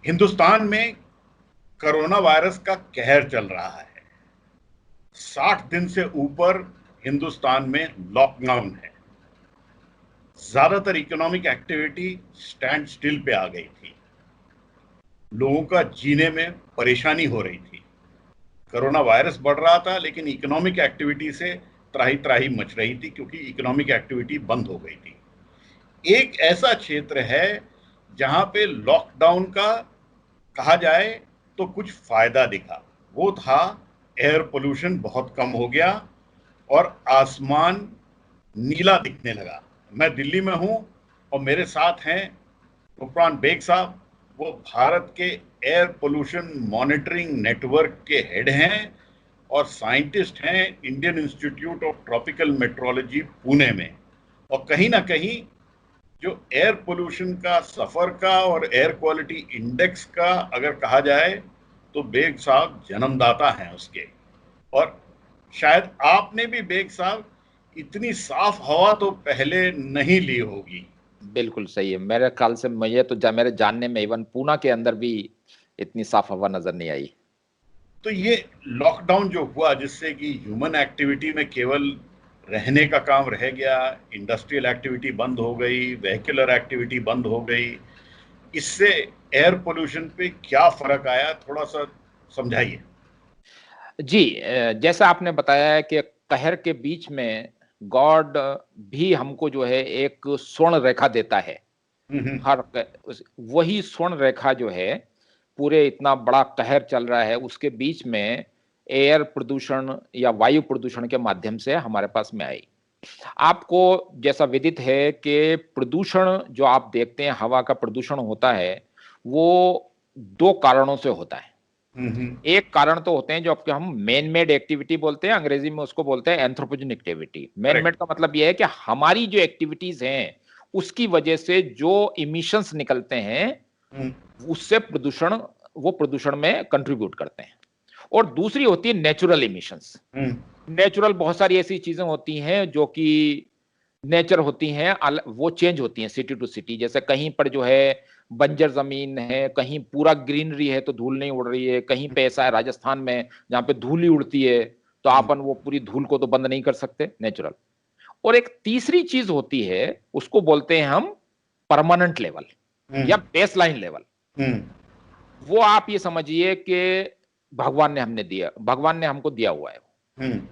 हिंदुस्तान में corona virus का कहर चल रहा है। 60 दिन से ऊपर हिंदुस्तान में लॉकडाउन है। ज्यादातर इकोनॉमिक एक्टिविटी स्टैंड स्टिल पे आ गई थी। लोगों का जीने में परेशानी हो रही थी। कोरोना वायरस बढ़ रहा था, लेकिन इकोनॉमिक एक्टिविटी से त्राही त्राही मच रही थी, क्योंकि इकोनॉमिक एक्टिविटी बंद हो गई थी। एक ऐसा क्षेत्र है जहां पे लॉकडाउन का कहा जाए तो कुछ फायदा दिखा। वो था एयर पोल्यूशन बहुत कम हो गया और आसमान नीला दिखने लगा। मैं दिल्ली में हूं और मेरे साथ हैं गुफरान बेग साहब। वो भारत के एयर पोल्यूशन मॉनिटरिंग नेटवर्क के हेड हैं और साइंटिस्ट हैं Indian institute of tropical metrology Pune में। और कहीं ना कहीं जो एयर पोल्यूशन का, सफर का और एयर क्वालिटी इंडेक्स का अगर कहा जाए तो बेग साहब जन्मदाता हैं उसके। और शायद आपने भी बेग साहब इतनी साफ हवा तो पहले नहीं ली होगी। बिल्कुल सही है। मेरे ख्याल से मुझे तो मेरे जानने में इवन पूना के अंदर भी इतनी साफ हवा नजर नहीं आई। तो ये लॉकडाउन जो हुआ, जिससे कि ह्यूमन एक्टिविटी में केवल रहने का काम रह गया, इंडस्ट्रियल एक्टिविटी बंद हो गई, वेहिकुलर एक्टिविटी बंद हो गई, इससे एयर पोल्यूशन पे क्या फर्क आया, थोड़ा सा समझाइए। जी, जैसा आपने बताया है कि कहर के बीच में गॉड भी हमको जो है एक स्वर्ण रेखा देता है। हम्म। वही स्वर्ण रेखा जो है, पूरे इतना बड़ा कहर चल रहा है उसके बीच में एयर प्रदूषण या वायु प्रदूषण के माध्यम से हमारे पास में आई। आपको जैसा विदित है कि प्रदूषण जो आप देखते हैं, हवा का प्रदूषण होता है, वो दो कारणों से होता है। हम्म। एक कारण तो होते हैं जो आपके हम मैन मेड एक्टिविटी बोलते हैं, अंग्रेजी में उसको बोलते हैं anthropogenic activity. Man correct. Made का मतलब यह है कि हमारी जो एक्टिविटीज हैं उसकी वजह से जो इमिशंस निकलते हैं हम्म। उससे प्रदूषण, वो प्रदूषण में कंट्रीब्यूट करते हैं। और दूसरी होती है नेचुरल इमिशंस। हम्म। नेचुरल बहुत सारी ऐसी चीजें होती हैं जो कि नेचर होती हैं, वो चेंज होती हैं सिटी टू सिटी। जैसे कहीं पर जो है बंजर जमीन है, कहीं पूरा ग्रीनरी है तो धूल नहीं उड़ रही है। कहीं पे ऐसा है राजस्थान में जहां पे धूल ही उड़ती है, तो हम्म। अपन वो पूरी धूल को तो बंद नहीं कर सकते, नेचुरल। और एक तीसरी चीज होती है, उसको बोलते हैं हम परमानेंट लेवल हम्म। या बेसलाइन लेवल। हम्म। वो आप ये समझिए कि भगवान ने हमको दिया हुआ है। हम्म।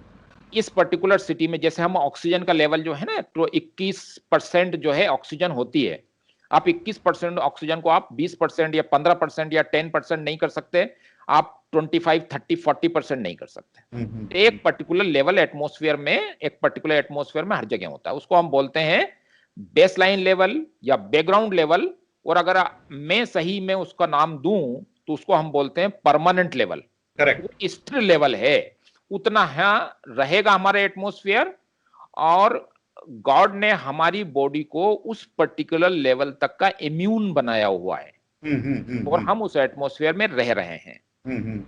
इस पर्टिकुलर सिटी में जैसे हम ऑक्सीजन का लेवल जो है ना, तो 21% जो है ऑक्सीजन होती है। आप 21% ऑक्सीजन को आप 20% या 15% या 10% नहीं कर सकते। आप 25, 30, 40% नहीं कर सकते। एक पर्टिकुलर लेवल एटमोस्फेयर में, एक पर्टिकुलर एटमोस्फेयर में हर जगह होता है। उसको हम बोलते हैं बेसलाइन लेवल या बैकग्राउंड लेवल। और अगर मैं सही में उसका नाम दूं तो उसको हम बोलते हैं परमानेंट लेवल। वो करेक्ट। स्थिर लेवल है, उतना है रहेगा हमारे एटमॉस्फेयर। और गॉड ने हमारी बॉडी को उस पर्टिकुलर लेवल तक का इम्यून बनाया हुआ है हम्म। हम्म। और हम्म। हम उस एटमॉस्फेयर में रह रहे हैं। हम्म।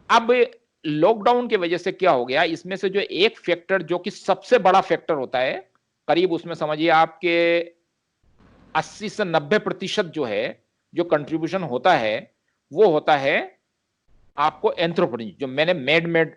अब लॉकडाउन की वजह से क्या हो गया, इसमें से जो एक फैक्टर जो कि सबसे बड़ा फैक्टर होता है, करीब उसमें समझिए आपके 80 से 90% जो है, जो कंट्रीब्यूशन होता है, वो होता है आपको एंथ्रोपोजेनिक, जो मैंने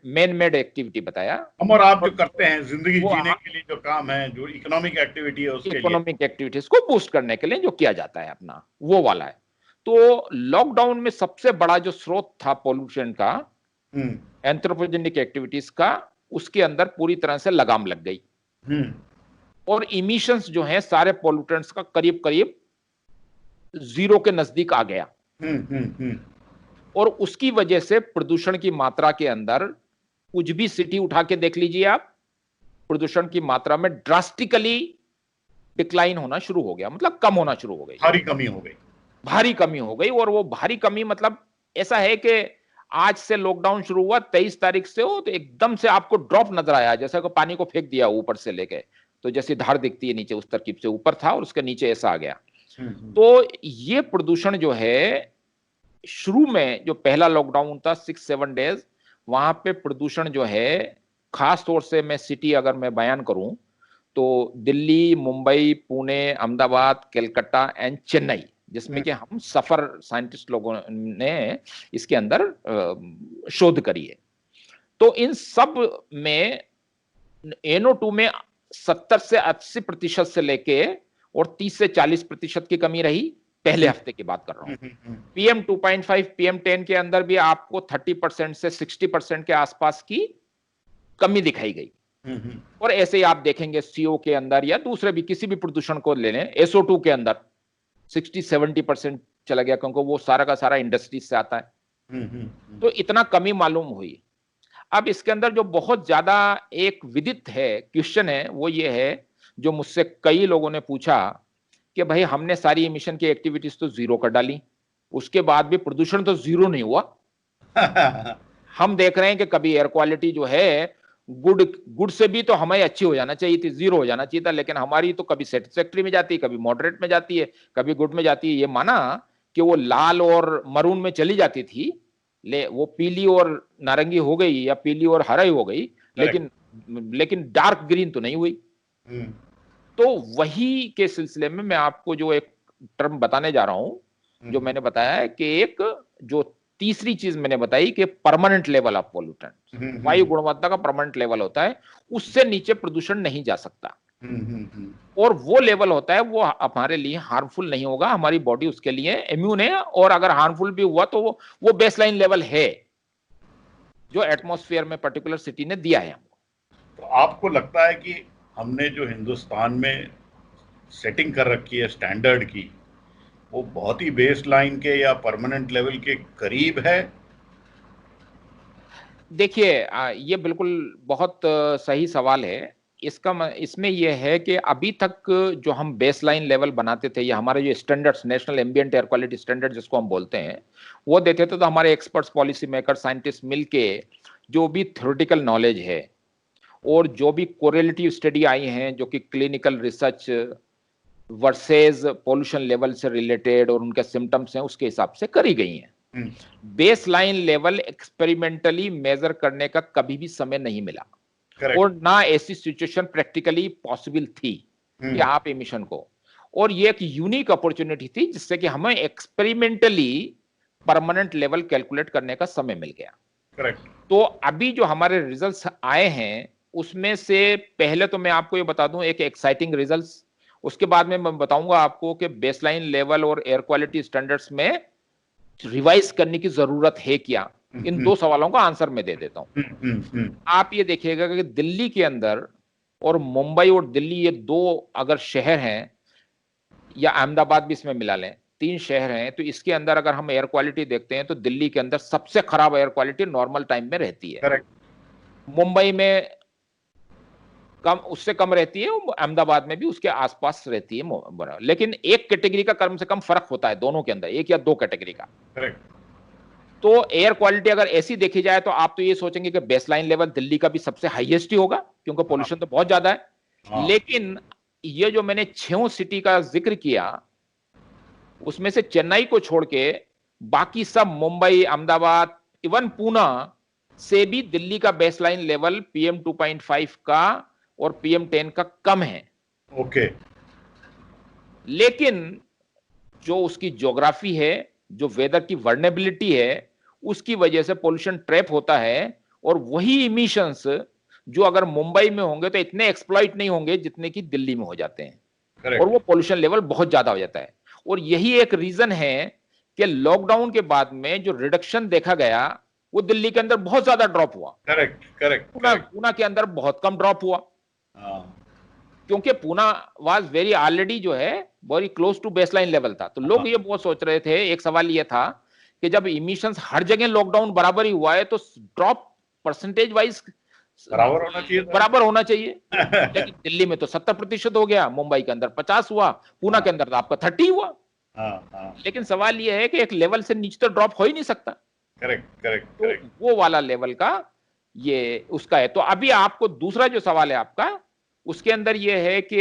मेन मेड एक्टिविटी बताया। हम और आप जो और करते हैं जिंदगी वो जीने के लिए, जो काम है, जो इकोनॉमिक एक्टिविटी है उसके लिए। इकोनॉमिक एक्टिविटीज को बूस्ट करने के लिए जो किया जाता है अपना, वो वाला है। तो लॉकडाउन में सबसे बड़ा जो स्रोत था पॉल्यूशन का, हम्म। एंथ्रोपोजेनिक एक्टिविटीज का, उसके अंदर पूरी तरह से लगाम लग गई। हम्म। और इमिशंस जो हैं सारे पॉल्यूटेंट्स का करीब करीब जीरो के नजदीक आ गया। हम्म। और उसकी वजह से प्रदूषण की मात्रा के अंदर, कुछ भी सिटी उठा के देख लीजिए आप, प्रदूषण की मात्रा में ड्रास्टिकली डिक्लाइन होना शुरू हो गया, मतलब कम होना शुरू हो गई, भारी कमी हो गई। भारी कमी हो गई। और वो भारी कमी मतलब ऐसा है कि आज से लॉकडाउन शुरू हुआ 23 तारीख से हो, तो एकदम से आपको ड्रॉप नजर आया, जैसे को पानी को फेंक दिया ऊपर से लेके, तो जैसी धार दिखती है नीचे, उस तरकीब से ऊपर था और उसके नीचे ऐसा आ गया। हम्म। तो ये प्रदूषण जो है, शुरू में जो पहला लॉकडाउन था 6-7 डेज, वहां पे प्रदूषण जो है, खास तौर से मैं सिटी अगर मैं बयान करूं तो दिल्ली, मुंबई, पुणे, अहमदाबाद, कलकत्ता एंड चेन्नई, जिसमें कि हम सफर साइंटिस्ट लोगों ने इसके अंदर शोध करी है। तो इन सब में NO2 में 70 से 80% से लेके और 30 से 40% की कमी रही, पहले हफ्ते की बात कर रहा हूं। PM 2.5 PM 10 के अंदर भी आपको 30% से 60% के आसपास की कमी दिखाई गई। और ऐसे ही आप देखेंगे CO के अंदर या दूसरे भी किसी भी प्रदूषण को ले लें, SO2 के अंदर 60-70% चला गया, क्योंकि वो सारा का सारा इंडस्ट्री से आता है। तो इतना कमी मालूम हुई। अब इसके अंदर जो बहुत ज्यादा एक विदित है क्वेश्चन है, वो ये है, जो मुझसे कई लोगों ने पूछा कि भाई हमने सारी इमिशन की एक्टिविटीज तो जीरो कर डाली, उसके बाद भी प्रदूषण तो जीरो नहीं हुआ। हम देख रहे हैं कि कभी एयर क्वालिटी जो है गुड से भी तो हमें अच्छी हो जाना चाहिए थी, जीरो हो जाना चाहिए था, लेकिन हमारी तो कभी सेटिस्फैक्टरी में जाती है, कभी मॉडरेट में जाती है, कभी गुड में जाती है। ये माना कि वो लाल और मरून में चली जाती थी, वो पीली और नारंगी हो गई या पीली और हरा हो गई, लेकिन डार्क ग्रीन तो नहीं हुई। तो वही के सिलसिले में मैं आपको जो एक टर्म बताने जा रहा हूं, जो मैंने बताया है कि एक जो तीसरी चीज मैंने बताई कि परमानेंट लेवल ऑफ पोल्यूटेंट, वायु गुणवत्ता का परमानेंट लेवल होता है, उससे नीचे प्रदूषण नहीं जा सकता। और वो लेवल होता है वो हमारे लिए हार्मफुल नहीं होगा, हमारी बॉडी उसके लिए इम्यून है, और अगर हार्मफुल भी हुआ तो वो बेसलाइन लेवल है जो एटमॉस्फेयर में पर्टिकुलर सिटी ने दिया है हमको। तो आपको लगता है कि हमने जो हिंदुस्तान में सेटिंग कर रखी है स्टैंडर्ड की, वो बहुत ही बेस लाइन के या परमानेंट लेवल के करीब है? देखिए, ये बिल्कुल बहुत सही सवाल है। इसमें यह है कि अभी तक जो हम बेसलाइन लेवल बनाते थे, या हमारे जो standards, national ambient air quality standard जिसको हम बोलते हैं, वो देते थे, तो हमारे एक्सपर्ट्स, पॉलिसी मेकर, साइंटिस्ट मिलके जो भी थ्योरेटिकल नॉलेज है और जो भी कोरिलेटिव स्टडी आई हैं, जो कि clinical research versus pollution level से रिलेटेड और उनके सिम्टम्स हैं, उसके हिसाब से करी गई हैं। बेसलाइन लेवल एक्सपेरिमेंटली मेजर करने का कभी भी समय नहीं मिला। Correct. और ना ऐसी सिचुएशन प्रैक्टिकली पॉसिबल थी कि आप एमिशन को, और ये एक यूनिक अपॉर्चुनिटी थी जिससे कि हमें एक्सपेरिमेंटली परमानेंट लेवल कैलकुलेट करने का समय मिल गया। Correct. तो अभी जो हमारे रिजल्ट्स आए हैं, उसमें से पहले तो मैं आपको ये बता दूं एक एक्साइटिंग रिजल्ट्स, उसके बाद में मैं बताऊंगा आपको कि बेसलाइन लेवल और एयर क्वालिटी स्टैंडर्ड्स में रिवाइज करने की जरूरत है क्या। इन दो सवालों का आंसर मैं दे देता हूं। आप ये देखिएगा कि दिल्ली के अंदर और मुंबई और दिल्ली, ये दो अगर शहर हैं, या अहमदाबाद भी इसमें मिला लें, 3 शहर हैं, तो इसके अंदर अगर हम एयर क्वालिटी देखते हैं तो दिल्ली के अंदर सबसे खराब एयर क्वालिटी नॉर्मल टाइम में रहती है। Correct. मुंबई में कम, उससे कम रहती है, अहमदाबाद में भी उसके आसपास रहती है, लेकिन एक कैटेगरी का कम से कम फर्क होता है दोनों के अंदर, एक या दो कैटेगरी का। Correct. तो एयर क्वालिटी अगर ऐसी देखी जाए तो आप तो ये सोचेंगे कि बेसलाइन लेवल दिल्ली का भी सबसे हाईएस्ट ही होगा, क्योंकि पोल्यूशन तो बहुत ज्यादा है। लेकिन ये जो मैंने 6 सिटी का जिक्र किया, उसमें से चेन्नई को छोड़ के बाकी सब, मुंबई, अहमदाबाद, इवन पूना से भी दिल्ली का बेसलाइन लेवल PM 2.5 का और PM 10 का कम है। ओके। लेकिन जो उसकी ज्योग्राफी है, जो वेदर की वर्नेबिलिटी है, उसकी वजह से पोल्यूशन ट्रैप होता है, और वही इमिशंस जो अगर मुंबई में होंगे तो इतने एक्सप्लॉइट नहीं होंगे जितने कि दिल्ली में हो जाते हैं। Correct. और वो पोल्यूशन लेवल बहुत ज्यादा हो जाता है। और यही एक रीजन है कि लॉकडाउन के बाद में जो रिडक्शन देखा गया वो दिल्ली के अंदर बहुत ज्यादा ड्रॉप हुआ। Correct correct. पूना के अंदर बहुत कम ड्रॉप हुआ, क्योंकि पूना वाज वेरी ऑलरेडी जो है very close to baseline level था। तो लोग ये बहुत सोच रहे थे, एक सवाल ये था कि जब इमिशंस हर जगह लॉकडाउन बराबर ही हुआ है तो ड्रॉप परसेंटेज वाइज बराबर होना चाहिए। लेकिन दिल्ली में तो 70% हो गया, मुंबई के अंदर 50 हुआ, पूना के अंदर तो आपका 30 हुआ। लेकिन सवाल यह है कि एक लेवल से नीचे तो ड्रॉप हो ही नहीं सकता। Correct correct. तो वो वाला लेवल का ये उसका है। तो अभी आपको दूसरा जो सवाल है आपका, उसके अंदर ये है कि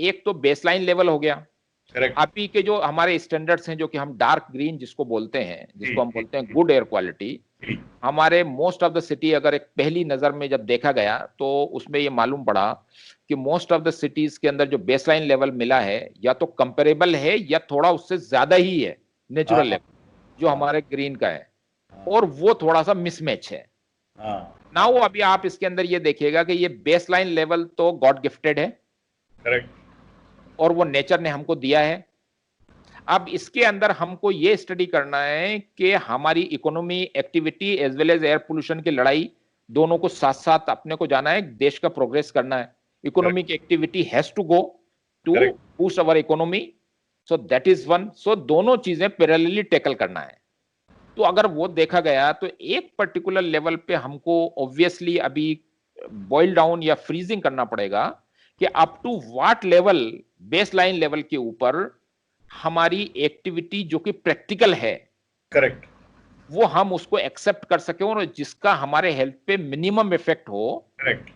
एक तो बेसलाइन लेवल हो गया। अभी के जो हमारे स्टैंडर्ड्स हैं, जो कि हम डार्क ग्रीन जिसको बोलते हैं, जिसको हम बोलते हैं गुड एयर क्वालिटी, हमारे मोस्ट ऑफ द सिटी अगर एक पहली नजर में जब देखा गया तो उसमें ये मालूम पड़ा कि मोस्ट ऑफ द सिटीज के अंदर जो बेसलाइन लेवल मिला है या तो कंपेरेबल है या थोड़ा उससे ज्यादा ही है नेचुरल हाँ, लेवल जो हाँ, हमारे ग्रीन का है, हाँ, और वो थोड़ा सा मिसमैच है। हाँ, नाउ अभी आप इसके अंदर ये देखिएगा कि ये बेसलाइन लेवल तो गॉड गिफ्टेड है करेक्ट, और वो नेचर ने हमको दिया है। अब इसके अंदर हमको ये स्टडी करना है कि हमारी economy activity as well as air pollution की लड़ाई दोनों को साथ साथ अपने को जाना है, देश का प्रोग्रेस करना है। Economic activity has to go to correct, boost our economy, so that is one. सो दोनों चीजें पैरेलली टैकल करना है। तो अगर वो देखा गया तो एक पर्टिकुलर लेवल पे हमको ऑब्वियसली अभी बॉइल डाउन या फ्रीजिंग करना पड़ेगा कि up to what level, base line level के ऊपर हमारी एक्टिविटी जो कि प्रैक्टिकल है करेक्ट, वो हम उसको एक्सेप्ट कर सके और जिसका हमारे हेल्थ पे मिनिमम इफेक्ट हो, करेक्ट,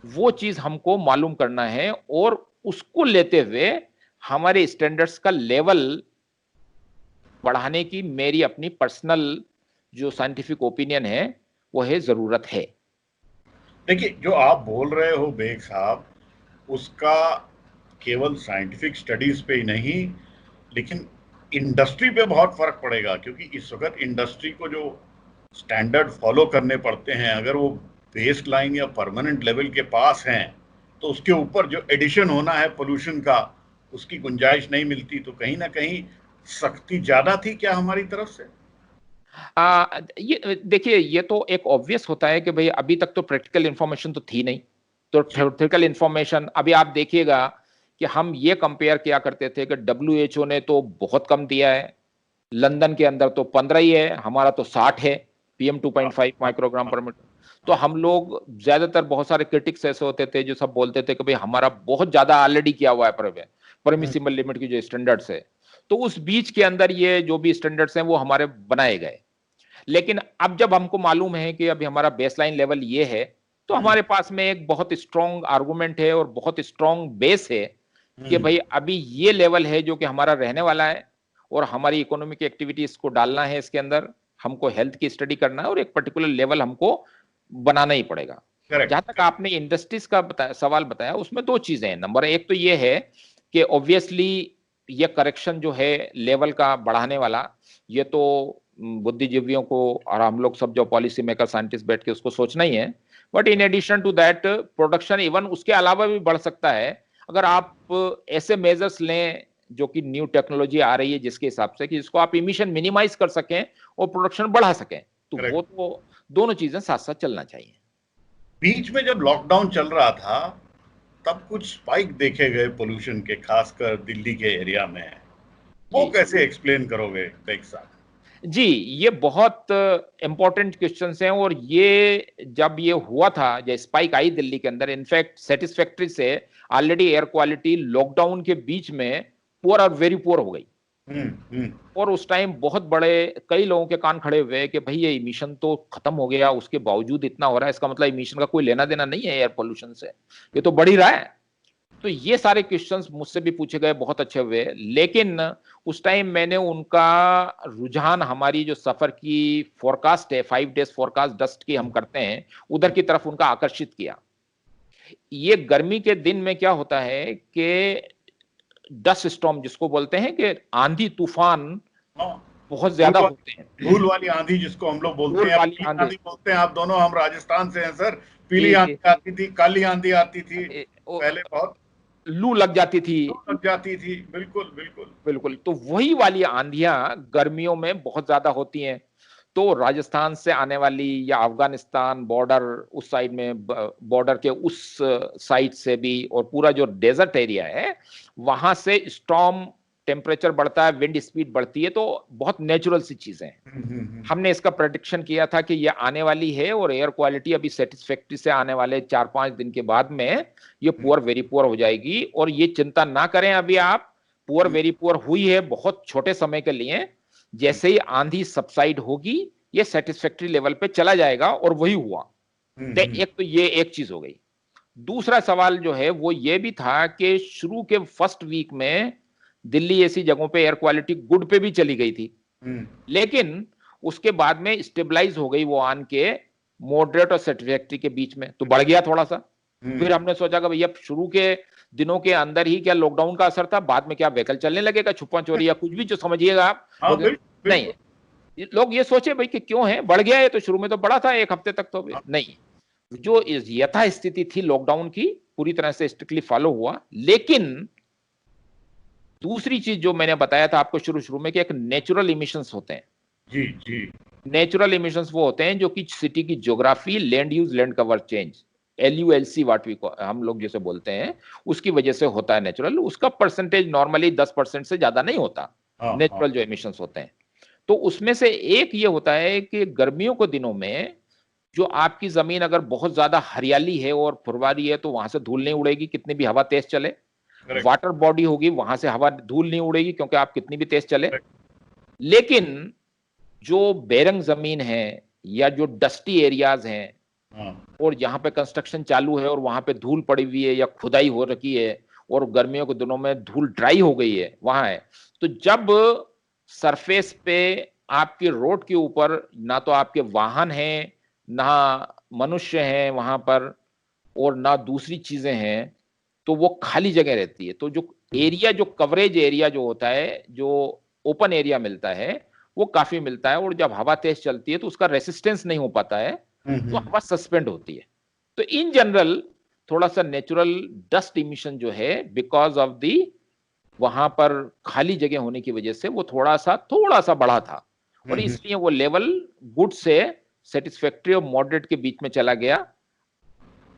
वो चीज हमको मालूम करना है। और उसको लेते हुए हमारे स्टैंडर्ड्स का लेवल बढ़ाने की मेरी अपनी पर्सनल जो साइंटिफिक ओपिनियन है वो है, जरूरत है। देखिए जो आप बोल रहे हो बेग साहब, उसका केवल साइंटिफिक स्टडीज पे ही नहीं, लेकिन इंडस्ट्री पे बहुत फर्क पड़ेगा, क्योंकि इस वक्त इंडस्ट्री को जो स्टैंडर्ड फॉलो करने पड़ते हैं, अगर वो बेस लाइन या परमानेंट लेवल के पास हैं, तो उसके ऊपर जो एडिशन होना है पोल्यूशन का, उसकी गुंजाइश नहीं मिलती। तो कहीं ना कहीं सख्ती ज्यादा थी क्या हमारी तरफ से? ये देखिए, ये तो एक ऑब्वियस होता है कि भाई अभी तक तो प्रैक्टिकल इंफॉर्मेशन तो थी नहीं, तो जी, थ्योरेटिकल इंफॉर्मेशन अभी आप देखिएगा कि हम ये कंपेयर किया करते थे कि WHO ने तो बहुत कम दिया है, लंदन के अंदर तो 15 ही है, हमारा तो 60 है PM हाँ, 2.5 हाँ, माइक्रोग्राम हाँ, पर मीटर। तो हाँ, हम लोग ज्यादातर, बहुत सारे क्रिटिक्स ऐसे होते थे जो सब बोलते थे कि भाई हमारा बहुत ज्यादा ऑलरेडी किया हुआ है परमिसिबल लिमिट की जो स्टैंडर्ड्स है। तो उस बीच के अंदर ये जो भी स्टैंडर्ड्स हैं वो हमारे बनाए गए। लेकिन अब जब हमको मालूम है कि अभी हमारा बेसलाइन लेवल ये है, तो हम्म, हमारे पास में एक बहुत स्ट्रॉन्ग आर्गुमेंट है और बहुत स्ट्रॉन्ग बेस है कि हम्म, भाई अभी ये लेवल है जो कि हमारा रहने वाला है, और हमारी इकोनॉमिक एक्टिविटीज को डालना है इसके अंदर, हमको हेल्थ की स्टडी करना है और एक पर्टिकुलर लेवल हमको बनाना ही पड़ेगा। जहां तक करेक्ट, आपने इंडस्ट्रीज का सवाल बताया, उसमें दो चीजें हैं। नंबर एक तो ये है कि ऑब्वियसली ये करेक्शन जो है लेवल का बढ़ाने वाला, ये तो बुद्धिजीवियों को और हम लोग सब जो पॉलिसी मेकर साइंटिस्ट बैठ के उसको सोचना ही है। But in addition to that, production even उसके अलावा भी बढ़ सकता है अगर आप ऐसे मेजर्स लें जो कि न्यू टेक्नोलॉजी आ रही है जिसके हिसाब से कि जिसको आप इमिशन मिनिमाइज कर सकें और प्रोडक्शन बढ़ा सकें। तो वो करेक्ट। तो दोनों चीजें साथ साथ चलना चाहिए। बीच में जब लॉकडाउन चल रहा था, तब कुछ स्पाइक देखे गए पोल्यूशन के, खासकर दिल्ली के एरिया में। वो जी कैसे एक्सप्लेन करोगे बेग साहब? जी, ये बहुत इंपॉर्टेंट क्वेश्चंस हैं। और ये जब ये हुआ था, जो स्पाइक आई दिल्ली के अंदर, इनफैक्ट सेटिस्फैक्ट्री से ऑलरेडी एयर क्वालिटी लॉकडाउन के बीच में पुअर और वेरी पुअर हो गई। हम्म, हम्म, और उस टाइम बहुत बड़े कई लोगों के कान खड़े हुए कि भाई ये इमिशन तो खत्म हो गया, उसके बावजूद इतना हो रहा है, इसका मतलब इमिशन का कोई लेना देना नहीं है एयर पोल्यूशन से, ये तो बढ़ ही रहा है। तो ये सारे क्वेश्चंस मुझसे भी पूछे गए, बहुत अच्छे हुए। लेकिन उस टाइम मैंने उनका रुझान, हमारी जो सफर की फोरकास्ट है, 5 डेज फोरकास्ट डस्ट की हम करते हैं, उधर की तरफ उनका आकर्षित किया। ये गर्मी के दिन में क्या होता है कि डस्ट स्टॉर्म जिसको बोलते हैं, कि आंधी तूफान हाँ, बहुत धूल ज्यादा वा- होते हैं। धूल वाली आंधी जिसको हम लोग बोलते धूल हैं, या वाली पीली आंधी। आंधी बोलते हैं। आप दोनों, हम राजस्थान से हैं सर। जी पीली जी। आंधी आती थी, काली आंधी आती थी, पहले बहुत लू लग जाती थी। लग जाती थी। बिल्कुल, बिल्कुल। बिल्कुल, तो वही वाली आंधियां गर्मियों में बहुत ज्यादा होती हैं। तो राजस्थान से आने वाली, या अफगानिस्तान बॉर्डर उस साइड में, बॉर्डर के उस साइड से भी, और पूरा जो डेजर्ट एरिया है वहां से स्टॉर्म, टेम्परेचर बढ़ता है, विंड स्पीड बढ़ती है, तो बहुत नेचुरल सी चीजें हैं। हमने इसका प्रेडिक्शन किया था कि ये आने वाली है, और एयर क्वालिटी अभी सेटिस्फैक्ट्री से आने वाले 4-5 दिन के बाद में ये पुअर वेरी पुअर हो जाएगी। और ये चिंता ना करें अभी आप, पुअर वेरी पुअर हुई है बहुत छोटे समय के लिए, जैसे ही आंधी सबसाइड होगी ये सेटिस्फैक्ट्री लेवल पे चला जाएगा, और वही हुआ। एक तो ये एक चीज हो गई। दूसरा सवाल जो है वो ये भी था कि शुरू के फर्स्ट वीक में दिल्ली ऐसी जगहों पे एयर क्वालिटी गुड पे भी चली गई थी, लेकिन उसके बाद में स्टेबलाइज हो गई वो आन के मॉडरेट और सेटिस्फैक्ट्री के बीच में, तो बढ़ गया थोड़ा सा। फिर हमने सोचा कि भैया शुरू के दिनों के अंदर ही क्या लॉकडाउन का असर था, बाद में क्या व्हीकल चलने लगेगा, छुपा चोरी या कुछ भी जो समझिएगा आप। हाँ, नहीं, लोग ये सोचे भाई कि क्यों है, बढ़ गया है, तो शुरू में तो बड़ा था, एक हफ्ते तक तो नहीं। जो यथा स्थिति थी लॉकडाउन की पूरी तरह से स्ट्रिक्टली फॉलो हुआ। लेकिन दूसरी चीज जो मैंने बताया था आपको शुरू शुरू में कि एक नेचुरल इमिशंस होते हैं। जी जी। नेचुरल इमिशंस वो होते हैं जो कि सिटी की geography, land use, land cover change, LULC what we हम लोग जैसे बोलते हैं, उसकी वजह से होता है नेचुरल। उसका परसेंटेज नॉर्मली 10% से ज्यादा नहीं होता, नेचुरल जो इमिशंस होते हैं। तो उसमें से एक ये होता है कि गर्मियों के दिनों में जो आपकी जमीन अगर बहुत ज्यादा हरियाली है और फुरवारी है तो वहां से धूल नहीं उड़ेगी कितनी भी हवा तेज चले। वाटर बॉडी होगी वहां से हवा धूल नहीं उड़ेगी क्योंकि आप कितनी भी तेज चले। लेकिन जो बेरंग जमीन है या जो डस्टी एरियाज हैं और जहां पे कंस्ट्रक्शन चालू है और वहां पे धूल पड़ी हुई है या खुदाई हो रखी है और गर्मियों के दिनों में धूल ड्राई हो गई है वहां है, तो जब सरफेस पे आपके रोड के ऊपर ना तो आपके वाहन हैं, ना मनुष्य हैं वहां पर, और ना दूसरी चीजें हैं, तो वो खाली जगह रहती है। तो जो एरिया, जो कवरेज एरिया जो होता है, जो ओपन एरिया मिलता है, वो काफी मिलता है। और जब हवा तेज चलती है तो उसका रेसिस्टेंस नहीं हो पाता है, तो हवा सस्पेंड होती है। तो इन जनरल थोड़ा सा नेचुरल डस्ट इमिशन जो है बिकॉज ऑफ दी वहां पर खाली जगह होने की वजह से वो थोड़ा सा बढ़ा था। और इसलिए वो लेवल गुड से सेटिस्फैक्ट्री और मॉडरेट के बीच में चला गया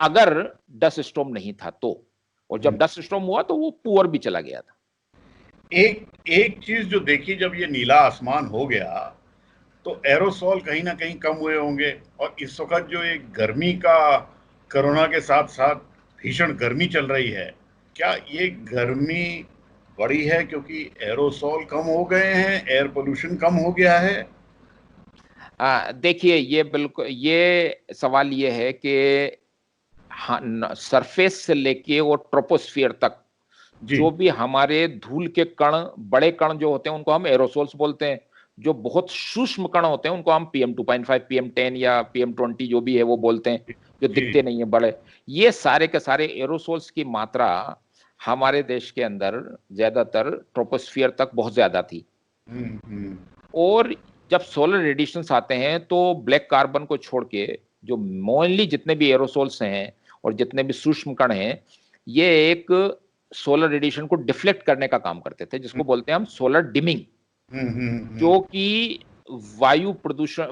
अगर डस्ट स्टॉर्म नहीं था तो। और जब डस्ट स्टॉर्म हुआ तो वो पुअर भी चला गया था। एक चीज जो देखी, जब ये नीला आसमान हो गया तो एरोसॉल कहीं ना कहीं कम हुए होंगे। और इस वक्त जो एक गर्मी का, कोरोना के साथ साथ भीषण गर्मी चल रही है, क्या ये गर्मी बढ़ी है क्योंकि एरोसॉल कम हो गए हैं, एयर पोल्यूशन कम हो गया है? देखिए, ये बिल्कुल ये सवाल ये है कि सरफेस से लेके और ट्रोपोस्फियर तक जो भी हमारे धूल के कण, बड़े कण जो होते हैं उनको हम एरोसोल्स बोलते हैं। जो बहुत सूक्ष्म कण होते हैं उनको हम PM2.5, PM10 या PM20 जो भी है वो बोलते हैं, जो दिखते नहीं है बड़े। ये सारे के सारे एरोसोल्स की मात्रा हमारे देश के अंदर ज्यादातर ट्रोपोस्फियर तक बहुत ज्यादा थी। और जब सोलर रेडिएशंस आते हैं तो ब्लैक कार्बन को छोड़ के जो मोनली जितने भी एरोसोल्स हैं और जितने भी सूक्ष्म कण हैं, ये एक सोलर रेडिएशन को डिफ्लेक्ट करने का काम करते थे, जिसको बोलते हैं हम सोलर डिमिंग। जो कि वायु प्रदूषण,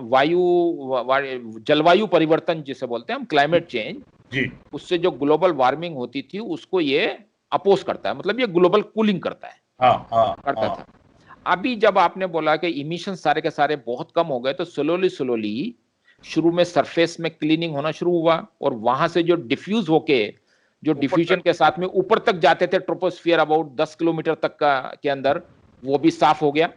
जलवायु परिवर्तन जिसे बोलते हैं हम, क्लाइमेट चेंज, उससे जो ग्लोबल वार्मिंग होती थी उसको ये अपोज करता है, मतलब ये ग्लोबल कूलिंग करता है। करता था। अभी जब आपने बोला कि इमिशन सारे के सारे बहुत कम हो गए, तो स्लोली शुरू में सरफेस में क्लीनिंग होना शुरू हुआ और वहां से जो डिफ्यूज होके, जो डिफ्यूजन के साथ में ऊपर तक जाते थे ट्रोपोस्फियर अबाउट 10 किलोमीटर तक का के अंदर, वो भी साफ हो गया।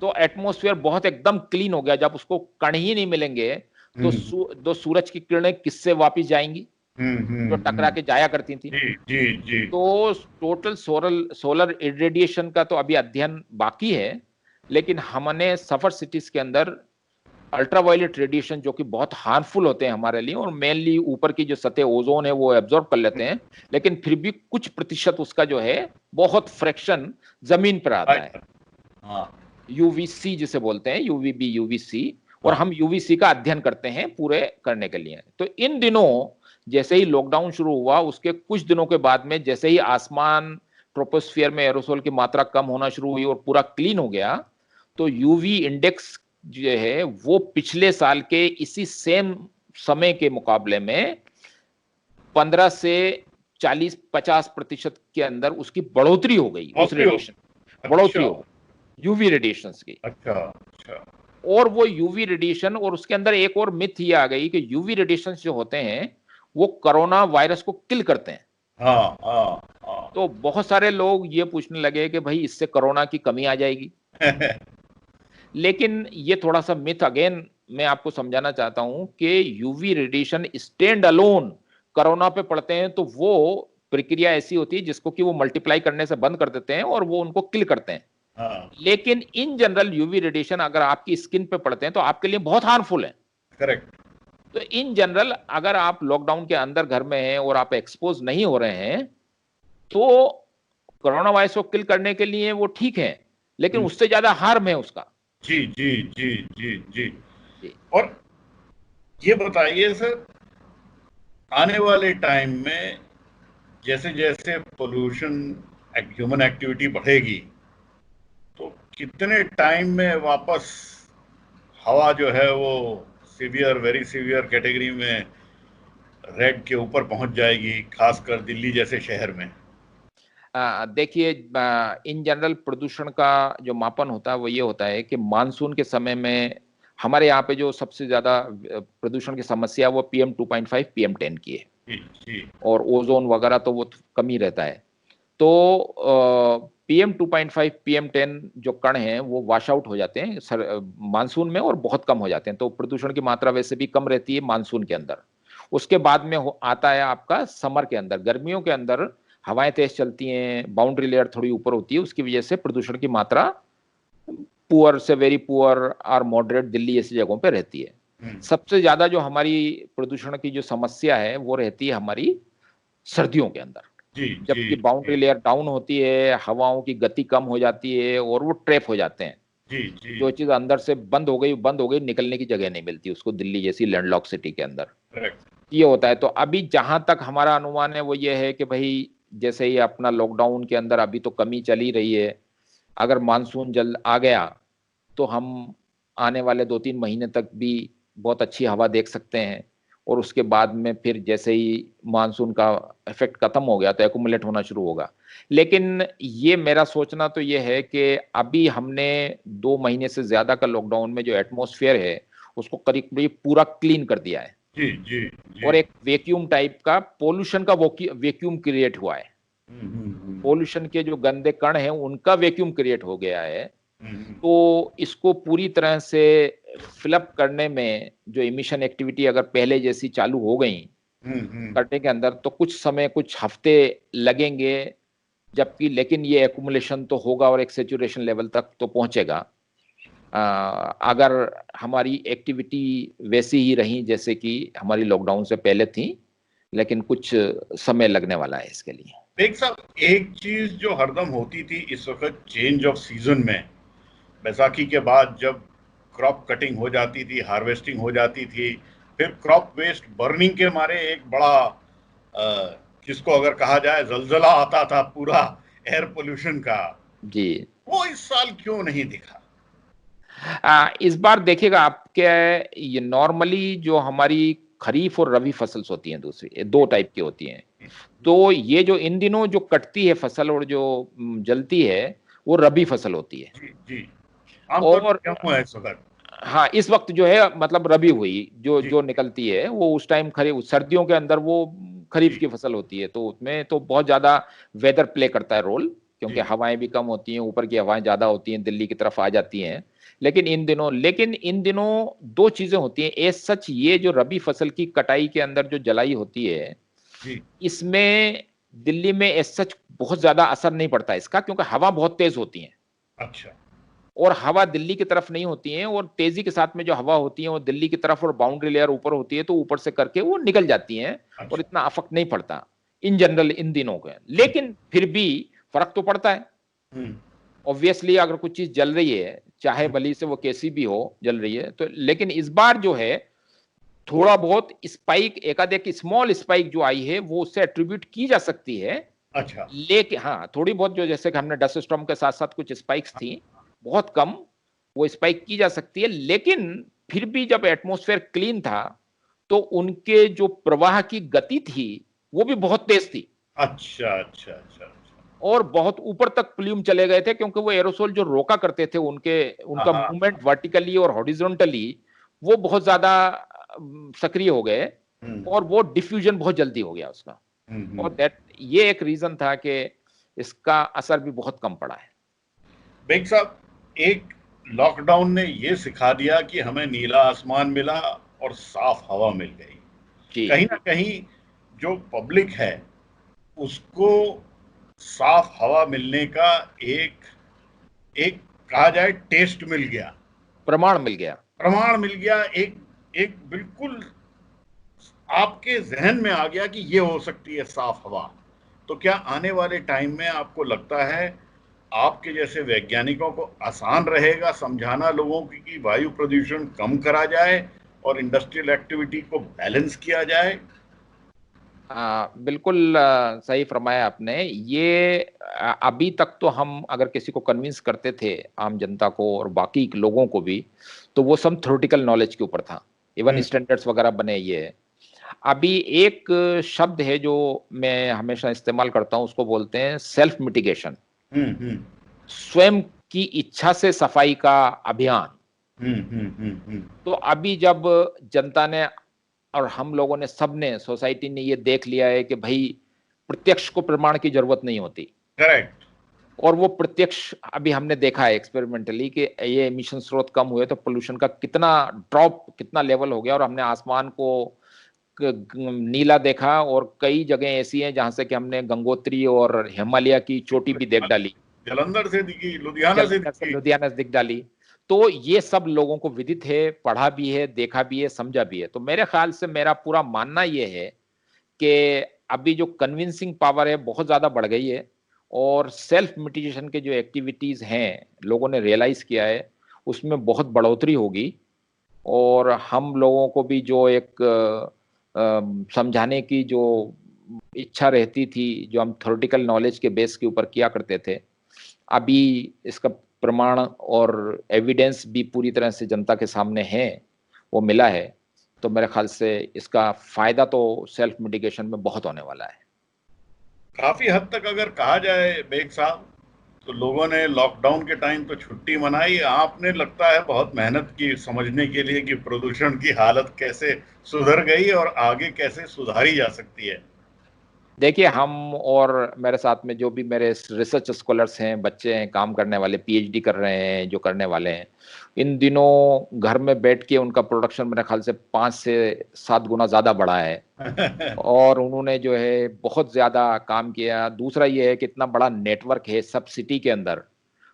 तो एटमॉस्फेयर बहुत एकदम क्लीन हो गया। जब उसको कण ही नहीं मिलेंगे तो सूरज की किरणें किससे वापस जाएंगी, जो टकरा के जाया करती थी। जी। तो टोटल सोलर इरेडिएशन का तो अभी अध्ययन बाकी है, लेकिन हमने सफर सिटीज के अंदर अल्ट्रावायलेट रेडिएशन जो कि बहुत हार्मफुल होते हैं हमारे लिए, और मेनली ऊपर की जो सतह ओजोन है वो एब्जॉर्ब कर लेते हैं, लेकिन फिर भी कुछ प्रतिशत उसका जो है बहुत फ्रैक्शन जमीन पर आता है। UVC जिसे बोलते हैं, UVB, UVC, और हम UVC का अध्ययन करते हैं पूरे करने के लिए। तो इन दिनों जैसे ही लॉकडाउन शुरू हुआ उसके कुछ दिनों के बाद में जैसे ही आसमान, ट्रोपोस्फियर में एरोसोल की मात्रा कम होना शुरू हुई और पूरा क्लीन हो गया, तो UV इंडेक्स जो है वो पिछले साल के इसी सेम समय के मुकाबले में 15 से 40-50% के अंदर उसकी बढ़ोतरी हो गई। उस रेडिएशन बढ़ोतरी हो गई यूवी रेडिएशन की। अच्छा। और वो यूवी रेडिएशन, और उसके अंदर एक और मिथ ये आ गई कि यूवी रेडिएशन जो होते हैं वो कोरोना वायरस को किल करते हैं। तो बहुत सारे लोग ये पूछने लगे कि भाई इससे कोरोना की कमी आ जाएगी। लेकिन ये थोड़ा सा मिथ अगेन मैं आपको समझाना चाहता हूं कि UV radiation stand alone corona पे पड़ते हैं तो वो प्रक्रिया ऐसी होती है जिसको कि वो मल्टीप्लाई करने से बंद कर देते हैं और वो उनको किल करते हैं। लेकिन इन जनरल यूवी रेडिएशन अगर आपकी स्किन पे पड़ते हैं तो आपके लिए बहुत हार्मफुल है। करेक्ट। तो इन जनरल अगर आप लॉकडाउन के अंदर घर में हैं और आप एक्सपोज नहीं हो रहे हैं तो कोरोना वायरस को किल करने के लिए वो ठीक है, लेकिन उससे ज्यादा हार्म है उसका। जी जी जी जी जी। जी। और ये बताइए सर, आने वाले टाइम में जैसे जैसे पोल्यूशन, ह्यूमन एक्टिविटी बढ़ेगी, तो कितने टाइम में वापस हवा जो है वो सीवियर, वेरी सीवियर कैटेगरी में, रेड के ऊपर पहुंच जाएगी, खासकर दिल्ली जैसे शहर में? देखिए, इन जनरल प्रदूषण का जो मापन होता है वो ये होता है कि मानसून के समय में हमारे यहाँ पे जो सबसे ज्यादा प्रदूषण की समस्या वो PM2.5 PM10 की है। जी जी। और ओजोन वगैरह तो वो कम ही रहता है। तो PM2.5 PM10 जो कण हैं वो वॉश आउट हो जाते हैं मानसून में और बहुत कम हो जाते हैं। तो प्रदूषण की मात्रा वैसे भी कम रहती है मानसून के अंदर। उसके बाद में आता है आपका समर के अंदर, गर्मियों के अंदर हवाएं तेज चलती हैं, बाउंड्री लेयर थोड़ी ऊपर होती है, उसकी वजह से प्रदूषण की मात्रा पुअर से वेरी पुअर और मॉडरेट दिल्ली जैसी जगहों पे रहती है। सबसे ज्यादा जो हमारी प्रदूषण की जो समस्या है वो रहती है हमारी सर्दियों के अंदर, जी जी जबकि बाउंड्री जी लेयर डाउन होती है, हवाओं की गति कम हो जाती है और वो ट्रैप हो जाते हैं। जी जी। जो चीज अंदर से बंद हो गई, निकलने की जगह नहीं मिलती उसको, दिल्ली जैसी लैंडलॉक सिटी के अंदर करेक्ट। ये होता है। तो अभी जहां तक हमारा अनुमान है वो ये है कि भाई जैसे ही अपना लॉकडाउन के अंदर अभी तो कमी चली रही है, अगर मानसून जल्द आ गया तो हम आने वाले 2-3 महीने तक भी बहुत अच्छी हवा देख सकते हैं। और उसके बाद में फिर जैसे ही मानसून का इफेक्ट खत्म हो गया तो एक्यूमुलेट होना शुरू होगा। लेकिन ये मेरा सोचना तो ये है कि अभी हमने 2 महीने से ज्यादा का लॉकडाउन में जो एटमॉस्फेयर है उसको करीब करीब पूरा क्लीन कर दिया है। जी जी और जी। एक वैक्यूम टाइप का पोल्यूशन का वैक्यूम क्रिएट हुआ है। हम्म। पोल्यूशन के जो गंदे कण हैं उनका वैक्यूम क्रिएट हो गया है। हम्म तो इसको पूरी तरह से फिलअप करने में जो इमिशन एक्टिविटी अगर पहले जैसी चालू हो गई हम्म। करने के अंदर तो कुछ समय, कुछ हफ्ते लगेंगे, जबकि लेकिन ये एक्यूमुलेशन तो होगा और एक सेचुरेशन लेवल तक तो पहुंचेगा। अगर हमारी एक्टिविटी वैसी ही रही जैसे कि हमारी लॉकडाउन से पहले थी, लेकिन कुछ समय लगने वाला है इसके लिए। देख साहब, एक चीज जो हरदम होती थी इस वक्त, चेंज ऑफ सीजन में, बैसाखी के बाद जब क्रॉप कटिंग हो जाती थी, हार्वेस्टिंग हो जाती थी, फिर क्रॉप वेस्ट बर्निंग के मारे एक बड़ा जिसको अगर कहा जाए जलजला आता था पूरा एयर पोल्यूशन का, जी। वो इस साल क्यों नहीं दिखा? इस बार देखिएगा आपके, ये नॉर्मली जो हमारी खरीफ और रबी फसल होती हैं, दूसरी दो टाइप की होती हैं। तो ये जो इन दिनों जो कटती है फसल और जो जलती है वो रबी फसल होती है। जी जी। आमतौर पर और क्यों है इस वक्त? हाँ, इस वक्त जो है मतलब रबी हुई जो जी जो निकलती है वो उस टाइम खरीफ, सर्दियों के अंदर वो खरीफ जी की फसल होती है। तो उसमें तो बहुत ज्यादा वेदर प्ले करता है रोल, क्योंकि जी। हवाएं भी कम होती हैं, ऊपर की हवाएं ज्यादा होती हैं, दिल्ली की तरफ आ जाती हैं। लेकिन इन दिनों दो चीजें होती हैं एज सच। ये जो रबी फसल की कटाई के अंदर जो जलाई होती है, जी। इसमें दिल्ली में एज सच बहुत ज्यादा असर नहीं पड़ता इसका, क्योंकि हवा बहुत तेज होती है अच्छा। और हवा दिल्ली की तरफ नहीं होती है। और तेजी के साथ में जो हवा होती है वो दिल्ली की तरफ, और बाउंड्री लेयर ऊपर होती है तो ऊपर से करके वो निकल जाती हैं और अच्छा। इतना अफेक्ट नहीं पड़ता इन जनरल इन दिनों के। लेकिन फिर भी फर्क तो पड़ता है। हम्म ऑब्वियसली अगर कुछ चीज जल रही है, चाहे भली से वो कैसी भी हो जल रही है तो, लेकिन इस बार जो है थोड़ा बहुत स्पाइक, एकाध एक स्मॉल स्पाइक जो आई है वो उससे एट्रीब्यूट की जा सकती है। अच्छा। लेकिन हाँ, थोड़ी बहुत जो जैसे कि हमने डस्ट स्टॉर्म के साथ साथ कुछ स्पाइक्स थी, बहुत कम, वो स्पाइक की जा सकती है। लेकिन फिर भी जब एटमॉस्फेयर क्लीन था तो उनके जो प्रवाह की गति थी वो भी बहुत तेज थी अच्छा अच्छा अच्छा अच्छा। और बहुत ऊपर तक प्ल्यूम चले गए थे, क्योंकि वो एरोसोल जो रोका करते थे उनके, हाँ उनका हाँ। मूवमेंट वर्टिकली और हॉरिजॉन्टली वो बहुत ज्यादा सक्रिय हो गए हम्म और वो डिफ्यूजन बहुत जल्दी हो गया उसका। और हम्म। दैट ये एक रीजन था कि इसका असर भी बहुत कम पड़ा है। बेग साहब, एक लॉकडाउन ने ये सिखा दिया कि हमें नीला आसमान मिला और साफ हवा मिल गई। जी। कहीं ना कहीं जो पब्लिक है उसको साफ हवा मिलने का एक एक कहा जाए टेस्ट मिल गया, प्रमाण मिल गया। प्रमाण मिल गया, एक एक बिल्कुल आपके जहन में आ गया कि ये हो सकती है साफ हवा, तो क्या आने वाले टाइम में आपको लगता है आपके जैसे वैज्ञानिकों को आसान रहेगा समझाना लोगों की कि वायु प्रदूषण कम करा जाए और इंडस्ट्रियल एक्टिविटी को बैलेंस किया जाए? बिल्कुल सही फरमाया आपने। ये अभी तक तो हम अगर किसी को कन्विंस करते थे, आम जनता को और बाकी लोगों को भी, तो वो सब थ्योरेटिकल नॉलेज के ऊपर था। इवन स्टैंडर्ड्स वगैरह बने ये है। अभी एक शब्द है जो मैं हमेशा इस्तेमाल करता हूं, उसको बोलते हैं सेल्फ मिटिगेशन। स्वयं की इच्छा से सफाई का अभियान। तो अभी जब जनता ने और हम लोगों ने, सबने, सोसाइटी ने ये देख लिया है कि भाई प्रत्यक्ष को प्रमाण की जरूरत नहीं होती। करेक्ट। और वो प्रत्यक्ष अभी हमने देखा है एक्सपेरिमेंटली कि ये एमिशन स्रोत कम हुए तो पोल्यूशन का कितना ड्रॉप, कितना लेवल हो गया। और हमने आसमान को नीला देखा, और कई जगह ऐसी हैं जहां से कि हमने गंगोत्री और हिमालय की चोटी भी देख डाली। जलंधर से दिखी, लुधियाना से जलंधर से दिखी। लुधियाना से दिख डाली। तो ये सब लोगों को विदित है, पढ़ा भी है, देखा भी है, समझा भी है। तो मेरे ख्याल से मेरा पूरा मानना ये है कि अभी जो कन्विंसिंग पावर है बहुत ज्यादा बढ़ गई है, और सेल्फ मिटिगेशन के जो एक्टिविटीज हैं लोगों ने रियलाइज किया है, उसमें बहुत बढ़ोतरी होगी। और हम लोगों को भी जो एक समझाने की जो इच्छा रहती थी, जो हम थ्योरेटिकल नॉलेज के बेस के ऊपर किया करते थे, अभी इसका प्रमाण और एविडेंस भी पूरी तरह से जनता के सामने है, वो मिला है। तो मेरे ख्याल से इसका फायदा तो सेल्फ मिटिगेशन में बहुत होने वाला है। काफी हद तक अगर कहा जाए बेग साहब, तो लोगों ने लॉकडाउन के टाइम तो छुट्टी मनाई, आपने लगता है बहुत मेहनत की समझने के लिए कि प्रदूषण की हालत कैसे सुधर गई और आगे कैसे सुधारी जा सकती है। देखिए, हम और मेरे साथ में जो भी मेरे रिसर्च स्कॉलर्स हैं, बच्चे हैं, काम करने वाले, पीएचडी कर रहे हैं, जो करने वाले हैं, इन दिनों घर में बैठ के उनका प्रोडक्शन मेरे ख्याल से 5 से 7 गुना ज़्यादा बढ़ा है। और उन्होंने जो है बहुत ज़्यादा काम किया। दूसरा ये है कि इतना बड़ा नेटवर्क है सब सिटी के अंदर,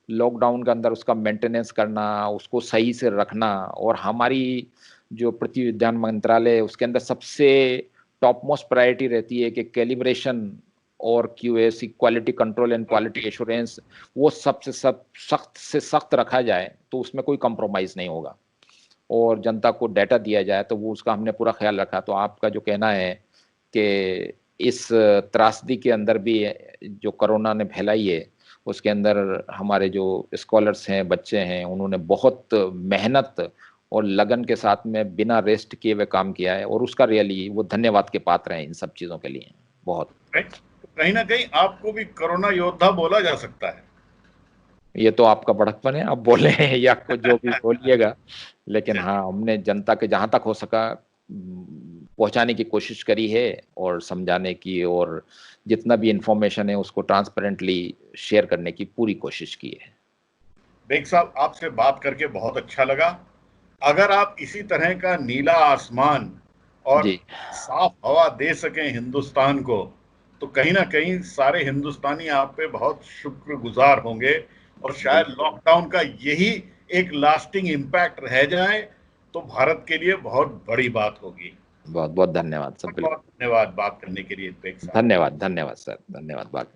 लॉकडाउन के अंदर उसका मेंटेनेंस करना, उसको सही से रखना। और हमारी जो पृथ्वी विज्ञान मंत्रालय है, उसके अंदर सबसे टॉप मोस्ट प्रायोरिटी रहती है कि कैलिब्रेशन और QAC, quality control and quality assurance, वो सबसे सब सख्त से सख्त रखा जाए, तो उसमें कोई कंप्रोमाइज नहीं होगा। और जनता को डाटा दिया जाए, तो वो उसका हमने पूरा ख्याल रखा। तो आपका जो कहना है कि इस त्रासदी के अंदर भी जो कोरोना ने फैलाई है, उसके अंदर हमारे जो स्कॉलर्स हैं, बच्चे हैं, उन्होंने बहुत मेहनत और लगन के साथ में बिना रेस्ट किए हुए काम किया है, और उसका रियली वो धन्यवाद के पात्र हैं इन सब चीज़ों के लिए बहुत। कहीं ना कहीं आपको भी कोरोना योद्धा बोला जा सकता है। ये तो आपका बड़कपन है, आप बोले या कुछ जो भी बोलिएगा। लेकिन हाँ, हमने जनता के जहां तक हो सका पहुंचाने की कोशिश करी है, और समझाने की, और जितना भी इंफॉर्मेशन है उसको ट्रांसपेरेंटली शेयर करने की पूरी कोशिश की है। बेग साहब, आपसे बात करके बहुत अच्छा लगा। अगर आप इसी तरह का नीला आसमान और जी, साफ हवा दे सकें हिंदुस्तान को, तो कहीं ना कहीं सारे हिंदुस्तानी आप पे बहुत शुक्रगुजार होंगे। और शायद बिल्कुल। लॉकडाउन का यही एक लास्टिंग इम्पैक्ट रह जाए तो भारत के लिए बहुत बड़ी बात होगी। बहुत बहुत धन्यवाद सर। बहुत बिल्कुल। बहुत धन्यवाद बात करने के लिए बेग साहब। धन्यवाद, धन्यवाद सर, धन्यवाद। बात